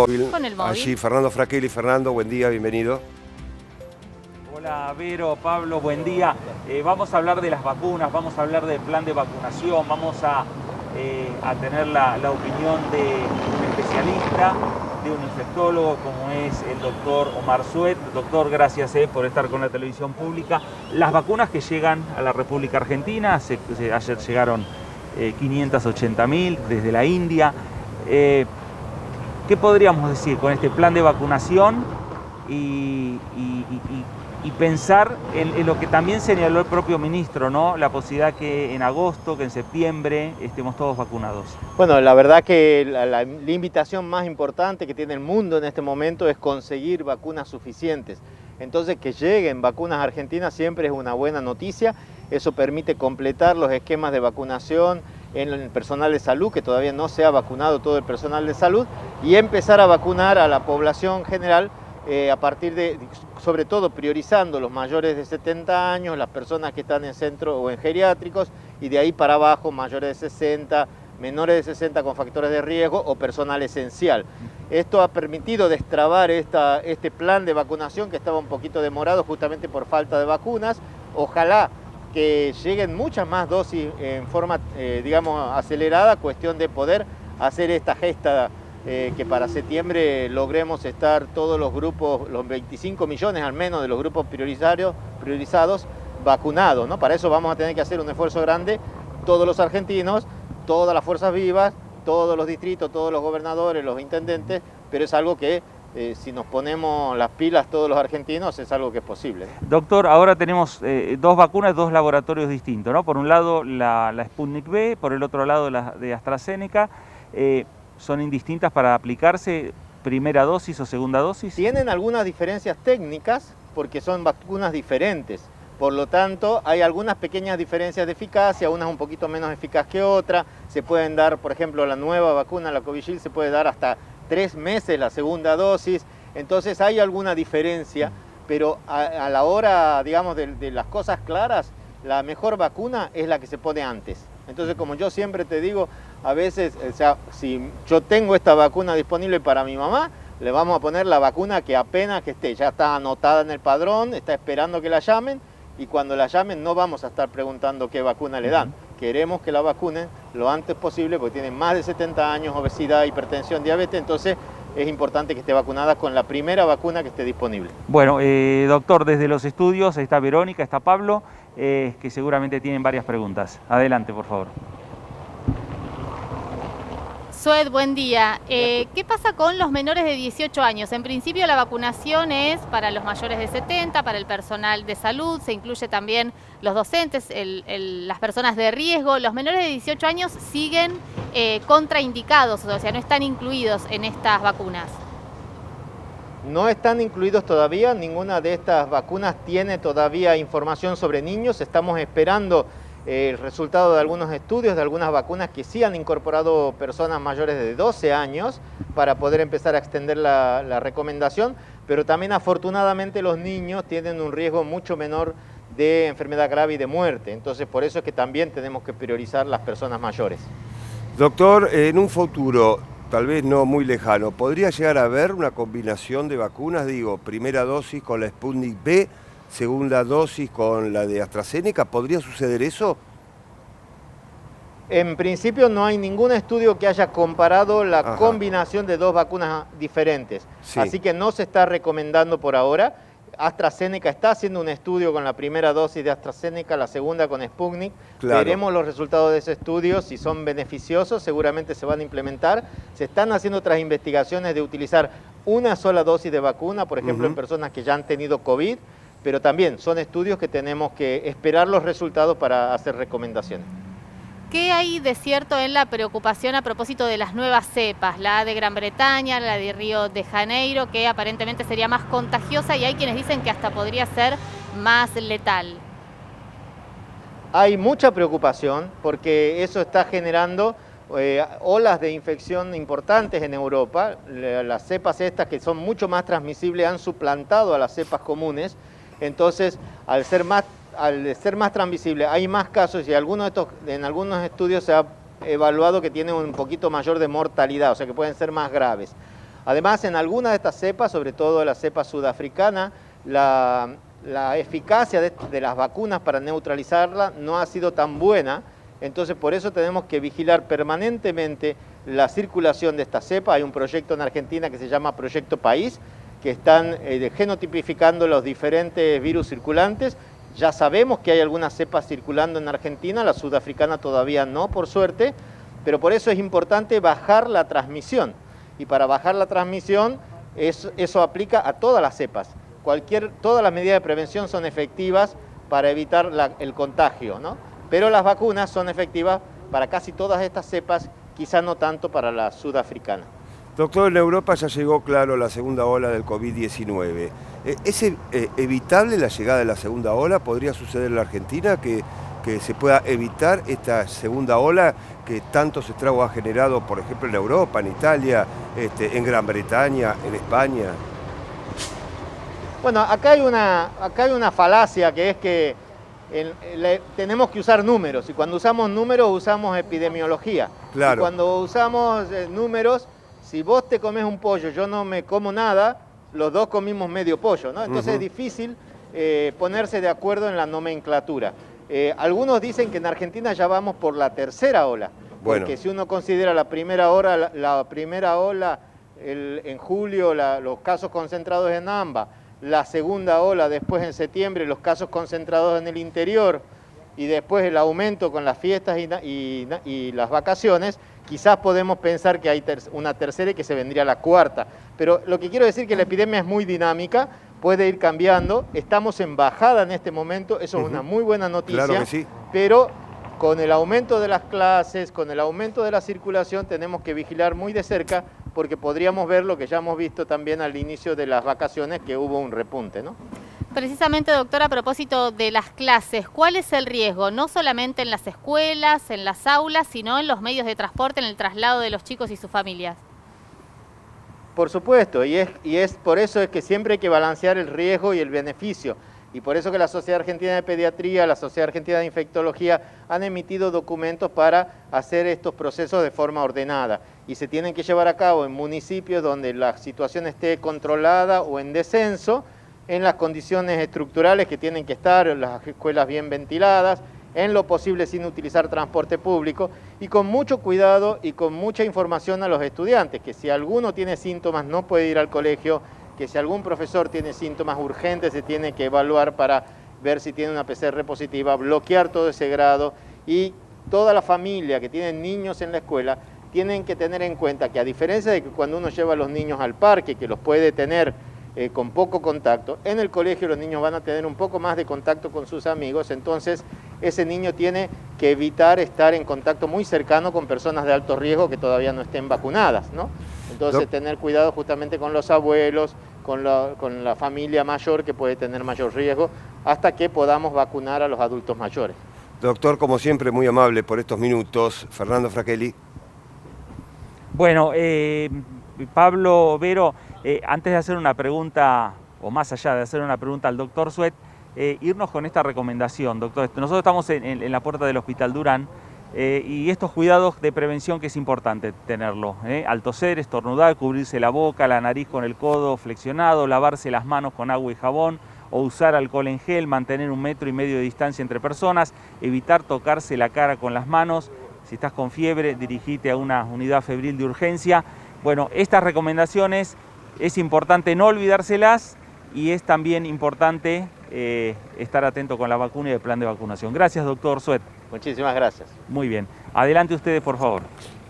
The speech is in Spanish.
Con el móvil. Allí Fernando Fraquelli. Fernando, buen día, bienvenido. Hola Vero, Pablo, buen día. Vamos a hablar de las vacunas, vamos a hablar del plan de vacunación, vamos a tener la opinión de un especialista, de un infectólogo como es el doctor Omar Suet. Doctor, gracias por estar con la televisión pública. Las vacunas que llegan a la República Argentina, ayer llegaron 580.000 desde la India. ¿Qué podríamos decir con este plan de vacunación y pensar en lo que también señaló el propio ministro, ¿no? La posibilidad que en agosto, que en septiembre estemos todos vacunados? Bueno, la verdad que la invitación más importante que tiene el mundo en este momento es conseguir vacunas suficientes. Entonces, que lleguen vacunas argentinas siempre es una buena noticia. Eso permite completar los esquemas de vacunación en el personal de salud, que todavía no se ha vacunado todo el personal de salud, y empezar a vacunar a la población general a partir de, sobre todo priorizando los mayores de 70 años, las personas que están en centros o en geriátricos, y de ahí para abajo mayores de 60, menores de 60 con factores de riesgo o personal esencial. Esto ha permitido destrabar este plan de vacunación que estaba un poquito demorado justamente por falta de vacunas. Ojalá que lleguen muchas más dosis en forma, digamos, acelerada, cuestión de poder hacer esta gesta que para septiembre logremos estar todos los grupos, los 25 millones al menos de los grupos priorizados vacunados, ¿no? Para eso vamos a tener que hacer un esfuerzo grande, todos los argentinos, todas las fuerzas vivas, todos los distritos, todos los gobernadores, los intendentes, pero es algo que si nos ponemos las pilas todos los argentinos, es algo que es posible. Doctor, ahora tenemos dos vacunas, dos laboratorios distintos, ¿no? Por un lado la Sputnik V, por el otro lado la de AstraZeneca. ¿Son indistintas para aplicarse primera dosis o segunda dosis? Tienen algunas diferencias técnicas porque son vacunas diferentes. Por lo tanto, hay algunas pequeñas diferencias de eficacia, unas un poquito menos eficaz que otra. Se pueden dar, por ejemplo, la nueva vacuna, la Covishield, se puede dar hasta 3 meses la segunda dosis. Entonces hay alguna diferencia, pero a la hora, digamos, de las cosas claras, la mejor vacuna es la que se pone antes. Entonces, como yo siempre te digo, a veces, o sea, si yo tengo esta vacuna disponible para mi mamá, le vamos a poner la vacuna que apenas que esté, ya está anotada en el padrón, está esperando que la llamen, y cuando la llamen no vamos a estar preguntando qué vacuna le dan. Queremos que la vacunen lo antes posible porque tienen más de 70 años, obesidad, hipertensión, diabetes, entonces es importante que esté vacunada con la primera vacuna que esté disponible. Bueno, doctor, desde los estudios está Verónica, está Pablo, que seguramente tienen varias preguntas. Adelante, por favor. Sued, buen día. ¿Qué pasa con los menores de 18 años? En principio la vacunación es para los mayores de 70, para el personal de salud, se incluye también los docentes, las personas de riesgo. Los menores de 18 años siguen contraindicados, o sea, no están incluidos en estas vacunas. No están incluidos todavía, ninguna de estas vacunas tiene todavía información sobre niños. Estamos esperando el resultado de algunos estudios de algunas vacunas que sí han incorporado personas mayores de 12 años para poder empezar a extender la recomendación, pero también afortunadamente los niños tienen un riesgo mucho menor de enfermedad grave y de muerte. Entonces por eso es que también tenemos que priorizar las personas mayores. Doctor, en un futuro, tal vez no muy lejano, ¿podría llegar a haber una combinación de vacunas? Digo, primera dosis con la Sputnik V, segunda dosis con la de AstraZeneca. ¿Podría suceder eso? En principio no hay ningún estudio que haya comparado la combinación de dos vacunas diferentes. Sí. Así que no se está recomendando por ahora. AstraZeneca está haciendo un estudio con la primera dosis de AstraZeneca, la segunda con Sputnik. Claro. Veremos los resultados de ese estudio, si son beneficiosos, seguramente se van a implementar. Se están haciendo otras investigaciones de utilizar una sola dosis de vacuna, por ejemplo, en personas que ya han tenido COVID, pero también son estudios que tenemos que esperar los resultados para hacer recomendaciones. ¿Qué hay de cierto en la preocupación a propósito de las nuevas cepas? La de Gran Bretaña, la de Río de Janeiro, que aparentemente sería más contagiosa y hay quienes dicen que hasta podría ser más letal. Hay mucha preocupación porque eso está generando olas de infección importantes en Europa. Las cepas estas que son mucho más transmisibles han suplantado a las cepas comunes. Entonces, al ser más transmisible, hay más casos y en algunos estudios se ha evaluado que tienen un poquito mayor de mortalidad, o sea que pueden ser más graves. Además, en algunas de estas cepas, sobre todo la cepa sudafricana, la eficacia de las vacunas para neutralizarla no ha sido tan buena. Entonces, por eso tenemos que vigilar permanentemente la circulación de esta cepa. Hay un proyecto en Argentina que se llama Proyecto País, que están genotipificando los diferentes virus circulantes. Ya sabemos que hay algunas cepas circulando en Argentina, la sudafricana todavía no, por suerte, pero por eso es importante bajar la transmisión. Y para bajar la transmisión, eso aplica a todas las cepas. Todas las medidas de prevención son efectivas para evitar el contagio, ¿no? Pero las vacunas son efectivas para casi todas estas cepas, quizá no tanto para la sudafricana. Doctor, en Europa ya llegó, claro, la segunda ola del COVID-19. ¿Es evitable la llegada de la segunda ola? ¿Podría suceder en la Argentina que se pueda evitar esta segunda ola que tantos estragos ha generado, por ejemplo, en Europa, en Italia, en Gran Bretaña, en España? Bueno, acá hay una falacia que es que tenemos que usar números, y cuando usamos números usamos epidemiología. Claro. Y cuando usamos números, si vos te comes un pollo, yo no me como nada, los dos comimos medio pollo, ¿no? Entonces es difícil ponerse de acuerdo en la nomenclatura. Algunos dicen que en Argentina ya vamos por la tercera ola, porque si uno considera la primera ola, en julio, los casos concentrados en AMBA, la segunda ola después en septiembre, los casos concentrados en el interior, y después el aumento con las fiestas y las vacaciones, quizás podemos pensar que hay una tercera y que se vendría la cuarta. Pero lo que quiero decir es que la epidemia es muy dinámica, puede ir cambiando, estamos en bajada en este momento, eso es una muy buena noticia, claro que sí. Pero con el aumento de las clases, con el aumento de la circulación, tenemos que vigilar muy de cerca, porque podríamos ver lo que ya hemos visto también al inicio de las vacaciones, que hubo un repunte, ¿no? Precisamente, doctor, a propósito de las clases, ¿cuál es el riesgo? No solamente en las escuelas, en las aulas, sino en los medios de transporte, en el traslado de los chicos y sus familias. Por supuesto, y es por eso es que siempre hay que balancear el riesgo y el beneficio. Y por eso que la Sociedad Argentina de Pediatría, la Sociedad Argentina de Infectología han emitido documentos para hacer estos procesos de forma ordenada. Y se tienen que llevar a cabo en municipios donde la situación esté controlada o en descenso, en las condiciones estructurales que tienen que estar, las escuelas bien ventiladas, en lo posible sin utilizar transporte público, y con mucho cuidado y con mucha información a los estudiantes, que si alguno tiene síntomas no puede ir al colegio, que si algún profesor tiene síntomas urgentes se tiene que evaluar para ver si tiene una PCR positiva, bloquear todo ese grado, y toda la familia que tiene niños en la escuela tienen que tener en cuenta que, a diferencia de que cuando uno lleva a los niños al parque, que los puede tener con poco contacto, en el colegio los niños van a tener un poco más de contacto con sus amigos, entonces ese niño tiene que evitar estar en contacto muy cercano con personas de alto riesgo que todavía no estén vacunadas, ¿no? Entonces tener cuidado justamente con los abuelos, con la familia mayor que puede tener mayor riesgo, hasta que podamos vacunar a los adultos mayores. Doctor, como siempre, muy amable por estos minutos. Fernando Frachelli. Bueno, Pablo, Vero, antes de hacer una pregunta, o más allá de hacer una pregunta al doctor Suet, irnos con esta recomendación, doctor. Nosotros estamos en la puerta del Hospital Durán, y estos cuidados de prevención que es importante tenerlo, al toser, estornudar, cubrirse la boca, la nariz con el codo flexionado, lavarse las manos con agua y jabón, o usar alcohol en gel, mantener 1,5 metros de distancia entre personas, evitar tocarse la cara con las manos. Si estás con fiebre, dirigite a una unidad febril de urgencia. Bueno, estas recomendaciones es importante no olvidárselas, y es también importante estar atento con la vacuna y el plan de vacunación. Gracias, doctor Suet. Muchísimas gracias. Muy bien. Adelante ustedes, por favor.